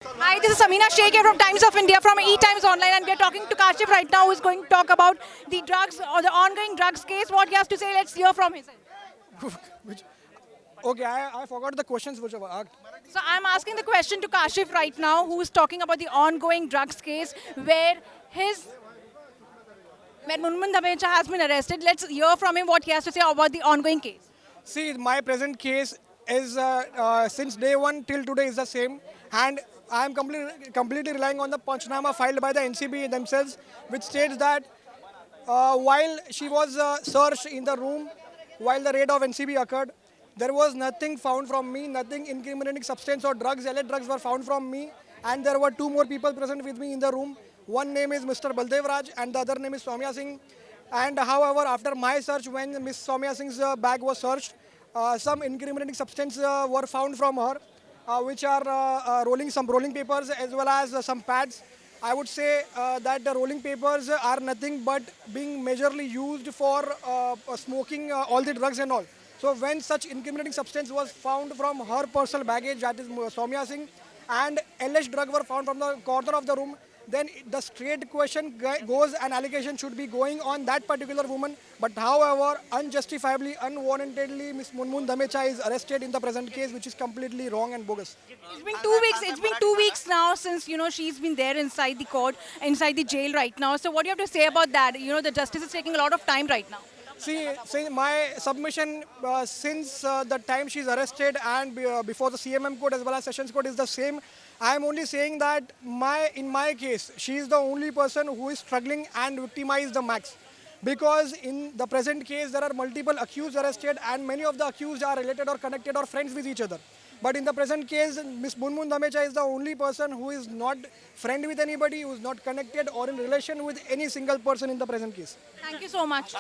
Hi, this is Samina Sheikh here from Times of India from E-Times Online, and we are talking to Kashif right now, who is going to talk about the drugs or the ongoing drugs case. What he has to say, let's hear from him. Which, okay, I forgot the questions which were asked. So I'm asking the question to Kashif right now, who is talking about the ongoing drugs case where Munmun Dhamecha has been arrested. Let's hear from him what he has to say about the ongoing case. See, my present case is since day one till today is the same, and I am completely relying on the Panchnama filed by the NCB themselves, which states that while she was searched in the room, while the raid of NCB occurred, there was nothing found from me, nothing incriminating substance or drugs, alleged drugs were found from me, and there were two more people present with me in the room. One name is Mr. Baldev Raj, and the other name is Soumya Singh. And however, after my search, when Miss Soumya Singh's bag was searched, some incriminating substance were found from her, which are some rolling papers as well as some pads. I would say that the rolling papers are nothing but being majorly used for smoking all the drugs and all. So when such incriminating substance was found from her personal baggage, that is Soumya Singh, and alleged drug were found from the corner of the room, then the straight question goes, an allegation should be going on that particular woman. But however, unjustifiably, unwarrantedly, Ms. Munmun Dhamecha is arrested in the present case, which is completely wrong and bogus. It's been 2 weeks. It's been 2 weeks now since she's been there inside the court, inside the jail right now. So what do you have to say about that? The justice is taking a lot of time right now. See, my submission since the time she's arrested and before the CMM code as well as Sessions code is the same. I am only saying that in my case, she is the only person who is struggling and victimized the max. Because in the present case, there are multiple accused arrested and many of the accused are related or connected or friends with each other. But in the present case, Ms. Munmun Dhamecha is the only person who is not friend with anybody, who is not connected or in relation with any single person in the present case. Thank you so much.